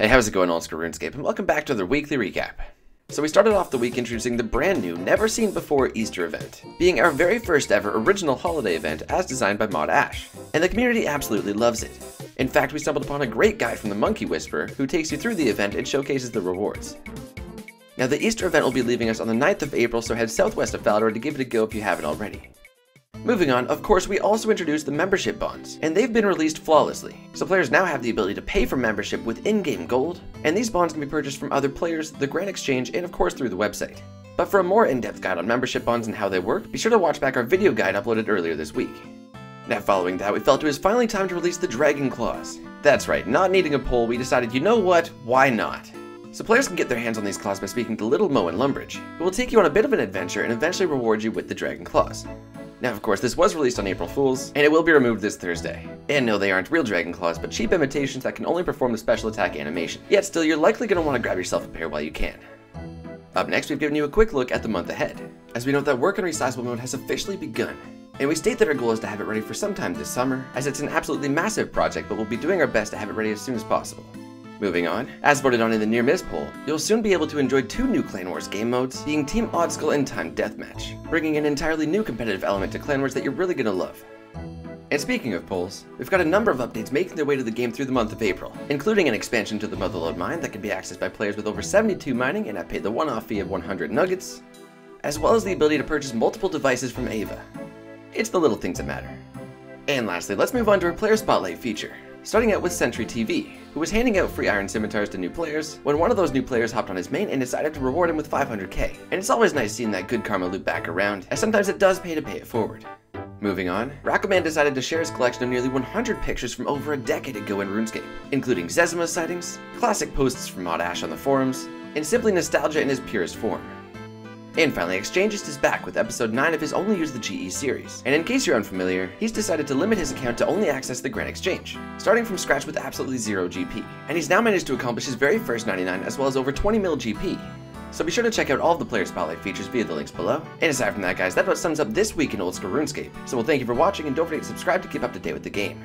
Hey, how's it going, Old School Runescape, and welcome back to the weekly recap. So we started off the week introducing the brand new, never seen before Easter event, being our very first ever original holiday event as designed by Mod Ash, and the community absolutely loves it. In fact, we stumbled upon a great guide from the Monkey Whisperer who takes you through the event and showcases the rewards. Now the Easter event will be leaving us on the 9th of April, so head southwest of Falador to give it a go if you haven't already. Moving on, of course, we also introduced the membership bonds, and they've been released flawlessly, so players now have the ability to pay for membership with in-game gold, and these bonds can be purchased from other players, the Grand Exchange, and of course through the website. But for a more in-depth guide on membership bonds and how they work, be sure to watch back our video guide uploaded earlier this week. Now following that, we felt it was finally time to release the Dragon Claws. That's right, not needing a poll, we decided, you know what, why not? So players can get their hands on these claws by speaking to Little Mo and Lumbridge, who will take you on a bit of an adventure and eventually reward you with the Dragon Claws. Now, of course, this was released on April Fools, and it will be removed this Thursday. And no, they aren't real Dragon Claws, but cheap imitations that can only perform the special attack animation. Yet still, you're likely going to want to grab yourself a pair while you can. Up next, we've given you a quick look at the month ahead, as we note that work on Resizable mode has officially begun. And we state that our goal is to have it ready for sometime this summer, as it's an absolutely massive project, but we'll be doing our best to have it ready as soon as possible. Moving on, as voted on in the Near Miss poll, you'll soon be able to enjoy two new Clan Wars game modes, being Team Old School and Time Deathmatch, bringing an entirely new competitive element to Clan Wars that you're really gonna love. And speaking of polls, we've got a number of updates making their way to the game through the month of April, including an expansion to the Motherlode Mine that can be accessed by players with over 72 mining and have paid the one-off fee of 100 nuggets, as well as the ability to purchase multiple devices from Ava. It's the little things that matter. And lastly, let's move on to our Player Spotlight feature. Starting out with Sentry TV, who was handing out free Iron Scimitars to new players when one of those new players hopped on his main and decided to reward him with 500k. And it's always nice seeing that good karma loop back around, as sometimes it does pay to pay it forward. Moving on, Raccoman decided to share his collection of nearly 100 pictures from over a decade ago in RuneScape, including Zezima sightings, classic posts from Mod Ash on the forums, and simply nostalgia in his purest form. And finally, Exchangist is back with episode 9 of his Only Use the GE series, and in case you're unfamiliar, he's decided to limit his account to only access the Grand Exchange, starting from scratch with absolutely 0 GP, and he's now managed to accomplish his very first 99 as well as over 20 mil GP. So be sure to check out all of the Player Spotlight features via the links below. And aside from that guys, that about sums up this week in Old School RuneScape, so we'll thank you for watching and don't forget to subscribe to keep up to date with the game.